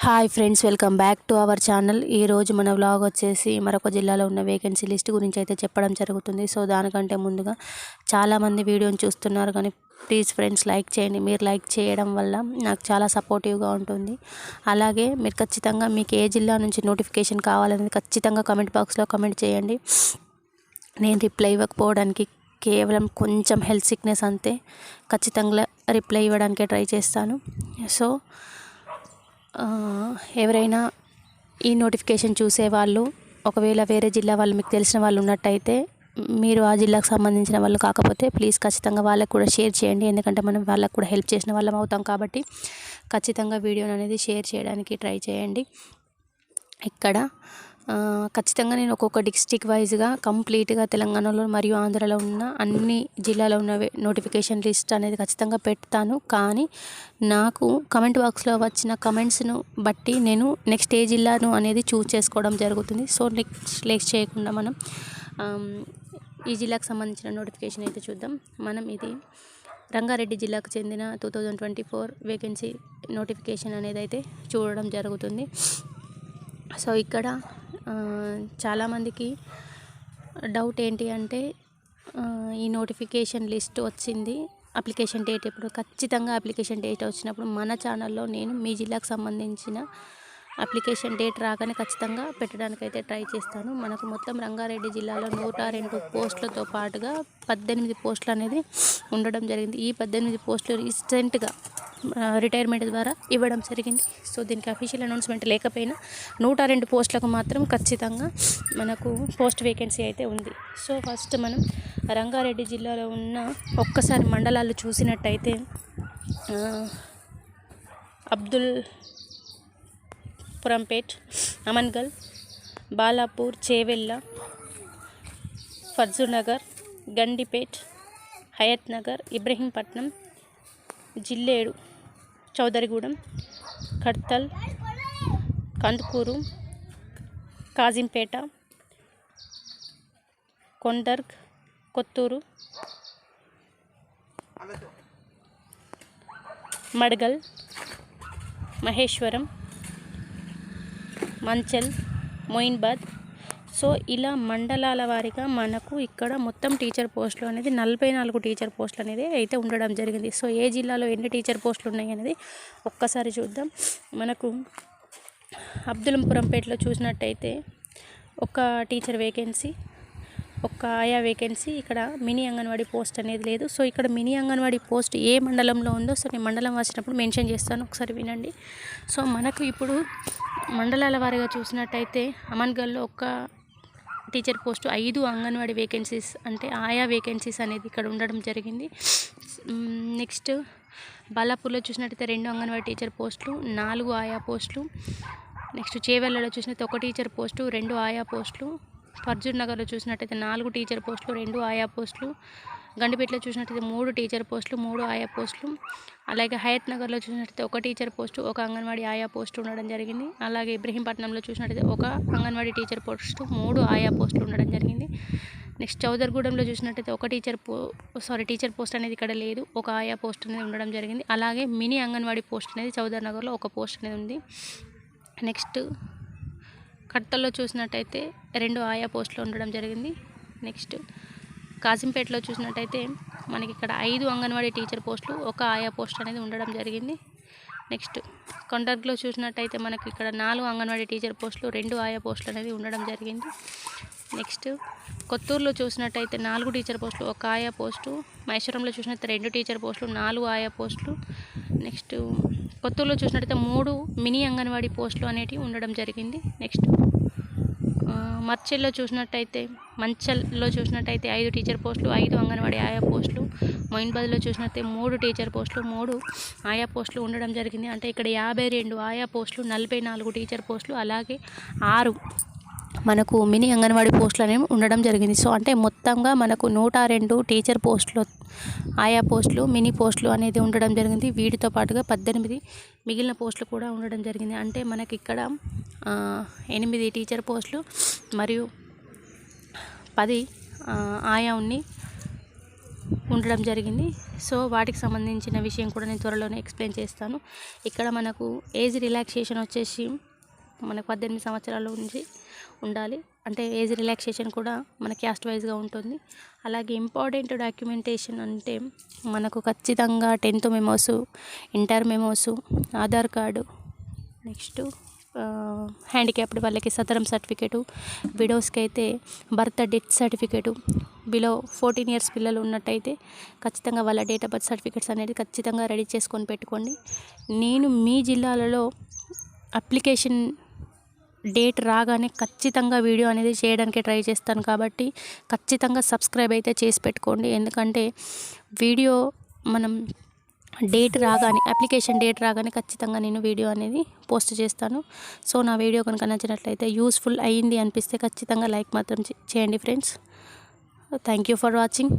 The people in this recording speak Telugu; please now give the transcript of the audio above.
Hi friends, welcome back to our channel. ఈరోజు మన వ్లాగ్ వచ్చేసి మరొక జిల్లాలో ఉన్న వేకెన్సీ లిస్ట్ గురించి అయితే చెప్పడం జరుగుతుంది. సో దానికంటే ముందుగా చాలామంది వీడియోని చూస్తున్నారు, కానీ ప్లీజ్ ఫ్రెండ్స్ లైక్ చేయండి. మీరు లైక్ చేయడం వల్ల నాకు చాలా సపోర్టివ్గా ఉంటుంది. అలాగే మీరు ఖచ్చితంగా మీకు ఏ జిల్లా నుంచి నోటిఫికేషన్ కావాలనేది ఖచ్చితంగా కమెంట్ బాక్స్లో కమెంట్ చేయండి. నేను రిప్లై ఇవ్వకపోవడానికి కేవలం కొంచెం హెల్త్ సిక్నెస్ అంతే. ఖచ్చితంగా రిప్లై ఇవ్వడానికే ట్రై చేస్తాను. సో ఎవరైనా ఈ నోటిఫికేషన్ చూసేవాళ్ళు ఒకవేళ వేరే జిల్లా వాళ్ళు మీకు తెలిసిన వాళ్ళు ఉన్నట్టయితే, మీరు ఆ జిల్లాకు సంబంధించిన వాళ్ళు కాకపోతే ప్లీజ్ ఖచ్చితంగా వాళ్ళకు కూడా షేర్ చేయండి. ఎందుకంటే మనం వాళ్ళకు కూడా హెల్ప్ చేసిన వాళ్ళం అవుతాం కాబట్టి ఖచ్చితంగా వీడియోని అనేది షేర్ చేయడానికి ట్రై చేయండి. ఇక్కడ ఖచ్చితంగా నేను ఒక్కొక్క డిస్ట్రిక్ట్ వైజ్గా కంప్లీట్గా తెలంగాణలో మరియు ఆంధ్రలో ఉన్న అన్ని జిల్లాలో ఉన్న నోటిఫికేషన్ లిస్ట్ అనేది ఖచ్చితంగా పెడతాను. కానీ నాకు కమెంట్ బాక్స్లో వచ్చిన కమెంట్స్ను బట్టి నేను నెక్స్ట్ ఏ జిల్లాను అనేది చూస్ చేసుకోవడం జరుగుతుంది. సో నెక్స్ట్ లేట్ చేయకుండా మనం ఈ జిల్లాకు సంబంధించిన నోటిఫికేషన్ అయితే చూద్దాం. మనం ఇది రంగారెడ్డి జిల్లాకు చెందిన 2024 వేకెన్సీ నోటిఫికేషన్ అనేది అయితే చూడడం జరుగుతుంది. సో ఇక్కడ చాలామందికి డౌట్ ఏంటి అంటే, ఈ నోటిఫికేషన్ లిస్ట్ వచ్చింది, అప్లికేషన్ డేట్ ఎప్పుడు? ఖచ్చితంగా అప్లికేషన్ డేట్ వచ్చినప్పుడు మన ఛానల్లో నేను మీ జిల్లాకు సంబంధించిన అప్లికేషన్ డేట్ రాగానే ఖచ్చితంగా పెట్టడానికైతే ట్రై చేస్తాను. మనకు మొత్తం రంగారెడ్డి జిల్లాలో 102 పోస్టులతో పాటుగా 18 పోస్టులు అనేది ఉండడం జరిగింది. ఈ 18 పోస్టులు రీసెంట్గా రిటైర్మెంట్ ద్వారా ఇవ్వడం జరిగింది. సో దీనికి అఫీషియల్ అనౌన్స్మెంట్ లేకపోయినా 102 పోస్టులకు మాత్రం ఖచ్చితంగా మనకు పోస్ట్ వేకెన్సీ అయితే ఉంది. సో ఫస్ట్ మనం రంగారెడ్డి జిల్లాలో ఉన్న ఒక్కసారి మండలాలు చూసినట్టయితే, అబ్దుల్ పురంపేట్, అమన్గల్, బాలాపూర్, చేవెళ్ళ, ఫర్జునగర్, గండిపేట్, హయత్ నగర్, ఇబ్రహీంపట్నం, జిల్లేడు, చౌదరిగూడెం, కడ్తల్, కందుకూరు, కాజింపేట, కొండర్గ్, కొత్తూరు, మడ్గల్, మహేశ్వరం, మంచల్, మొయిన్బాద్. సో ఇలా మండలాల వారీగా మనకు ఇక్కడ మొత్తం టీచర్ పోస్టులు అనేది 44 టీచర్ పోస్టులు అనేది అయితే ఉండడం జరిగింది. సో ఏ జిల్లాలో ఎన్ని టీచర్ పోస్టులు ఉన్నాయి అనేది ఒక్కసారి చూద్దాం. మనకు అబ్దుల్పురంపేటలో చూసినట్టయితే ఒక టీచర్ వేకెన్సీ, ఒక ఆయా వేకెన్సీ. ఇక్కడ మినీ అంగన్వాడీ పోస్ట్ అనేది లేదు. సో ఇక్కడ మినీ అంగన్వాడీ పోస్ట్ ఏ మండలంలో ఉందో సో నేను మండలం వచ్చినప్పుడు మెన్షన్ చేస్తాను, ఒకసారి వినండి. సో మనకు ఇప్పుడు మండలాల వారీగా చూసినట్టయితే అమన్గల్లో ఒక టీచర్ పోస్టు, 5 అంగన్వాడీ వేకెన్సీస్ అంటే ఆయా వేకెన్సీస్ అనేది ఇక్కడ ఉండడం జరిగింది. నెక్స్ట్ బాలాపూర్లో చూసినట్టయితే 2 అంగన్వాడీ టీచర్ పోస్టులు, 4 ఆయా పోస్టులు. నెక్స్ట్ చేవెళ్ళలో చూసినట్టయితే 1 టీచర్ పోస్టు, 2 ఆయా పోస్టులు. ఫర్జూర్ నగర్లో చూసినట్టయితే 4 టీచర్ పోస్టులు, 2 ఆయా పోస్టులు. గండిపేటలో చూసినట్టయితే 3 టీచర్ పోస్టులు, 3 ఆయా పోస్టులు. అలాగే హయత్ నగర్లో చూసినట్టయితే 1 టీచర్ పోస్టు, 1 అంగన్వాడీ ఆయా పోస్టు ఉండడం జరిగింది. అలాగే ఇబ్రహీంపట్నంలో చూసినట్టయితే 1 అంగన్వాడీ టీచర్ పోస్టు, 3 ఆయా పోస్టులు ఉండడం జరిగింది. నెక్స్ట్ చౌదరిగూడెంలో చూసినట్టయితే 1 టీచర్ పోస్ట్ అనేది ఇక్కడ లేదు, 1 ఆయా పోస్ట్ అనేది ఉండడం జరిగింది. అలాగే మినీ అంగన్వాడీ పోస్ట్ అనేది చౌదరి నగర్లో 1 పోస్ట్ అనేది ఉంది. నెక్స్ట్ కడ్తల్లో చూసినట్టయితే 2 ఆయా పోస్టులు ఉండడం జరిగింది. నెక్స్ట్ కాజింపేటలో చూసినట్టయితే మనకి ఇక్కడ 5 అంగన్వాడీ టీచర్ పోస్టులు, 1 ఆయా పోస్ట్ అనేది ఉండడం జరిగింది. నెక్స్ట్ కొండర్గ్లో చూసినట్టయితే మనకి ఇక్కడ 4 అంగన్వాడీ టీచర్ పోస్టులు, 2 ఆయా పోస్టులు అనేది ఉండడం జరిగింది. నెక్స్ట్ కొత్తూరులో చూసినట్టయితే 4 టీచర్ పోస్టులు, 1 ఆయా పోస్టు. మహేశ్వరంలో చూసినట్టయితే 2 టీచర్ పోస్టులు, 4 ఆయా పోస్టులు. నెక్స్ట్ కొత్తూరులో చూసినట్టయితే 3 మినీ అంగన్వాడీ పోస్టులు అనేటివి ఉండడం జరిగింది. నెక్స్ట్ మంచల్లో చూసినట్టయితే 5 టీచర్ పోస్టులు, 5 అంగన్వాడీ ఆయా పోస్టులు. మొయిన్బాద్లో చూసినట్టయితే 3 టీచర్ పోస్టులు, 3 ఆయా పోస్టులు ఉండడం జరిగింది. అంటే ఇక్కడ 52 ఆయా పోస్టులు, 44 టీచర్ పోస్టులు, అలాగే 6 మనకు మినీ అంగన్వాడీ పోస్టులు అనేవి ఉండడం జరిగింది. సో అంటే మొత్తంగా మనకు 102 టీచర్ పోస్టులు, ఆయా పోస్టులు, మినీ పోస్టులు అనేది ఉండడం జరిగింది. వీటితో పాటుగా 18 మిగిలిన పోస్టులు కూడా ఉండడం జరిగింది. అంటే మనకి ఇక్కడ 8 టీచర్ పోస్టులు మరియు 10 ఆయా ఉన్నాయి. ఉండడం జరిగింది. సో వాటికి సంబంధించిన విషయం కూడా నేను త్వరలోనే ఎక్స్ప్లెయిన్ చేస్తాను. ఇక్కడ మనకు ఏజ్ రిలాక్సేషన్ వచ్చేసి మనకు 18 సంవత్సరాల నుంచి ఉండాలి. అంటే ఏజ్ రిలాక్సేషన్ కూడా మన క్యాస్ట్ వైజ్గా ఉంటుంది. అలాగే ఇంపార్టెంట్ డాక్యుమెంటేషన్ అంటే మనకు ఖచ్చితంగా 10th memos, inter memos, Aadhaar card, next handicapped వాళ్ళకి సదరం సర్టిఫికేటు, విడోస్కి అయితే birth death certificate, below 14 years పిల్లలు ఉన్నట్టయితే ఖచ్చితంగా వాళ్ళ డేట్ ఆఫ్ బర్త్ సర్టిఫికేట్స్ అనేది ఖచ్చితంగా రెడీ చేసుకొని పెట్టుకోండి. నేను మీ జిల్లాలలో అప్లికేషన్ డేట్ రాగానే ఖచ్చితంగా వీడియో అనేది చేయడానికి ట్రై చేస్తాను కాబట్టి ఖచ్చితంగా సబ్స్క్రైబ్ అయితే చేసి పెట్టుకోండి. ఎందుకంటే వీడియో మనం డేట్ రాగానే అప్లికేషన్ డేట్ రాగానే ఖచ్చితంగా నేను వీడియో అనేది పోస్ట్ చేస్తాను. సో నా వీడియో కనుక నచ్చినట్లయితే యూస్ఫుల్ అయ్యింది అనిపిస్తే ఖచ్చితంగా లైక్ మాత్రం చేయండి friends. Thank you for watching.